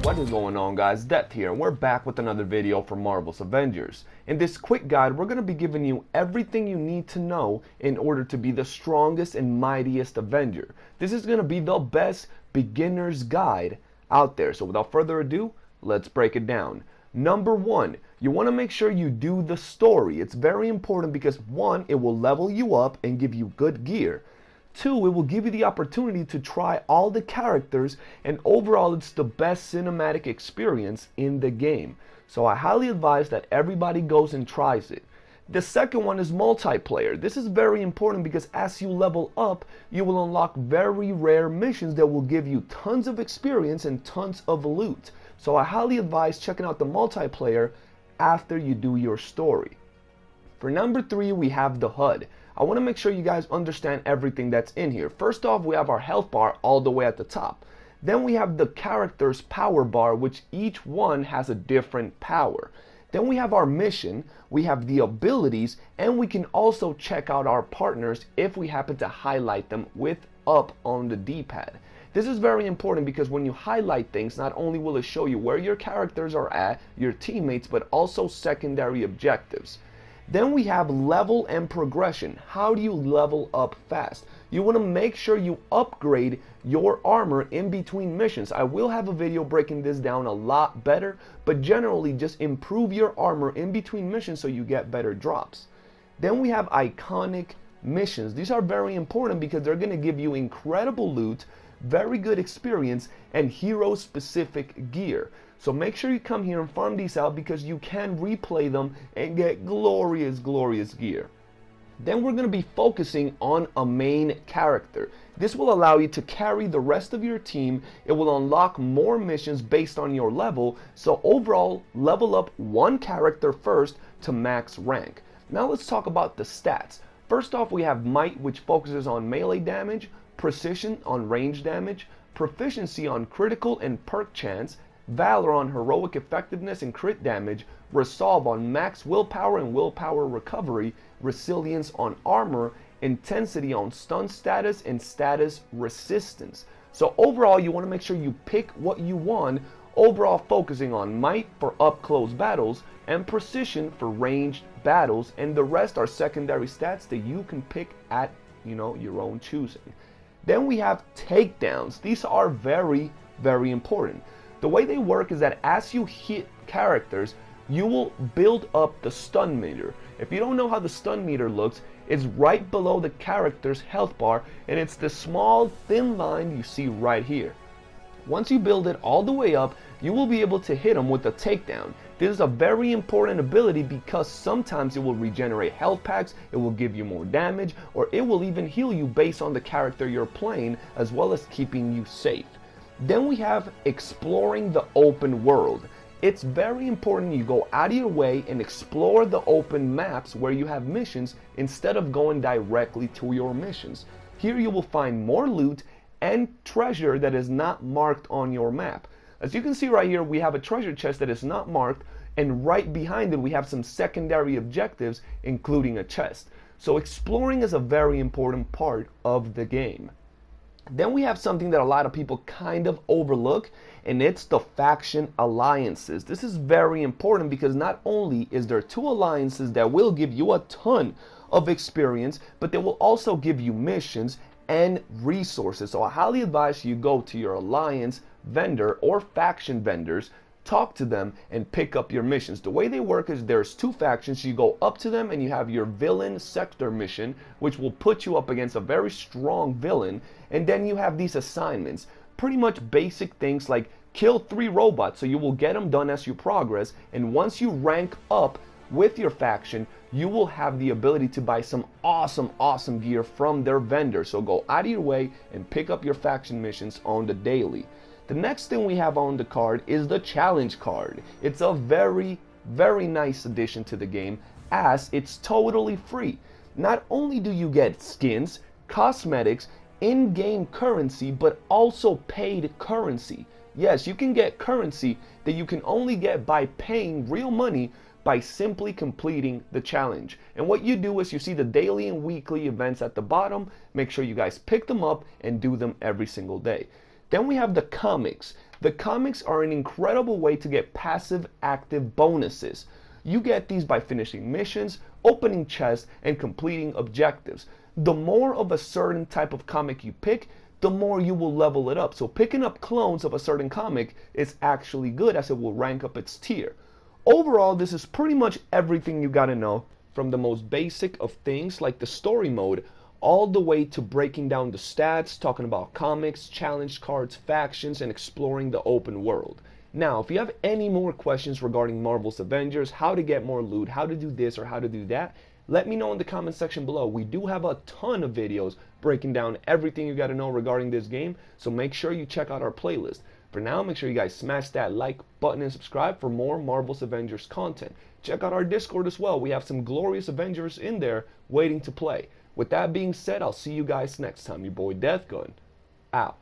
What is going on, guys? Death here, and we're back with another video for Marvel's Avengers. In this quick guide, we're going to be giving you everything you need to know in order to be the strongest and mightiest Avenger. This is going to be the best beginner's guide out there. So without further ado, let's break it down. Number one, you want to make sure you do the story. It's very important because one, it will level you up and give you good gear. Two, it will give you the opportunity to try all the characters, and overall it's the best cinematic experience in the game. So I highly advise that everybody goes and tries it. The second one is multiplayer. This is very important because as you level up, you will unlock very rare missions that will give you tons of experience and tons of loot. So I highly advise checking out the multiplayer after you do your story. For number three, we have the HUD. I want to make sure you guys understand everything that's in here. First off, we have our health bar all the way at the top. Then we have the character's power bar, which each one has a different power. Then we have our mission, we have the abilities, and we can also check out our partners if we happen to highlight them with up on the D-pad. This is very important because when you highlight things, not only will it show you where your characters are at, your teammates, but also secondary objectives. Then we have level and progression. How do you level up fast? You want to make sure you upgrade your armor in between missions. I will have a video breaking this down a lot better, but generally just improve your armor in between missions so you get better drops. Then we have iconic missions. These are very important because they're going to give you incredible loot, very good experience, and hero specific gear. So make sure you come here and farm these out because you can replay them and get glorious gear. Then we're going to be focusing on a main character. This will allow you to carry the rest of your team. It will unlock more missions based on your level. So overall, level up one character first to max rank. Now let's talk about the stats. First off, we have Might, which focuses on melee damage, Precision on range damage, Proficiency on critical and perk chance, Valor on heroic effectiveness and crit damage, Resolve on max willpower and willpower recovery, Resilience on armor, Intensity on stun status, and status resistance. So overall, you want to make sure you pick what you want, overall focusing on Might for up close battles and Precision for ranged battles, and the rest are secondary stats that you can pick at your own choosing. Then we have takedowns. These are very important. The way they work is that as you hit characters, you will build up the stun meter. If you don't know how the stun meter looks, it's right below the character's health bar, and it's the small thin line you see right here. Once you build it all the way up, you will be able to hit them with a takedown. This is a very important ability because sometimes it will regenerate health packs, it will give you more damage, or it will even heal you based on the character you're playing, as well as keeping you safe. Then we have exploring the open world. It's very important you go out of your way and explore the open maps where you have missions instead of going directly to your missions. Here you will find more loot and treasure that is not marked on your map. As you can see right here, we have a treasure chest that is not marked, and right behind it we have some secondary objectives, including a chest. So exploring is a very important part of the game. Then we have something that a lot of people kind of overlook, and it's the faction alliances. This is very important because not only is there two alliances that will give you a ton of experience, but they will also give you missions and resources. So I highly advise you go to your alliance vendor or faction vendors, talk to them, and pick up your missions. The way they work is there's two factions. You go up to them and you have your villain sector mission, which will put you up against a very strong villain, and then you have these assignments, pretty much basic things like kill 3 robots. So you will get them done as you progress, and once you rank up with your faction, you will have the ability to buy some awesome gear from their vendor. So go out of your way and pick up your faction missions on the daily. The next thing we have on the card is the challenge card. It's a very nice addition to the game as it's totally free. Not only do you get skins, cosmetics, in-game currency, but also paid currency. Yes, you can get currency that you can only get by paying real money by simply completing the challenge. And what you do is you see the daily and weekly events at the bottom. Make sure you guys pick them up and do them every single day. Then we have the comics. The comics are an incredible way to get passive active bonuses. You get these by finishing missions, opening chests, and completing objectives. The more of a certain type of comic you pick, the more you will level it up. So picking up clones of a certain comic is actually good, as it will rank up its tier. Overall, this is pretty much everything you gotta know, from the most basic of things like the story mode, all the way to breaking down the stats, talking about comics, challenge cards, factions, and exploring the open world. Now, if you have any more questions regarding Marvel's Avengers, how to get more loot, how to do this or how to do that, let me know in the comment section below. We do have a ton of videos breaking down everything you got to know regarding this game, so make sure you check out our playlist. For now, make sure you guys smash that like button and subscribe for more Marvel's Avengers content. Check out our Discord as well. We have some glorious Avengers in there waiting to play. With that being said, I'll see you guys next time. Your boy Deathgun, out.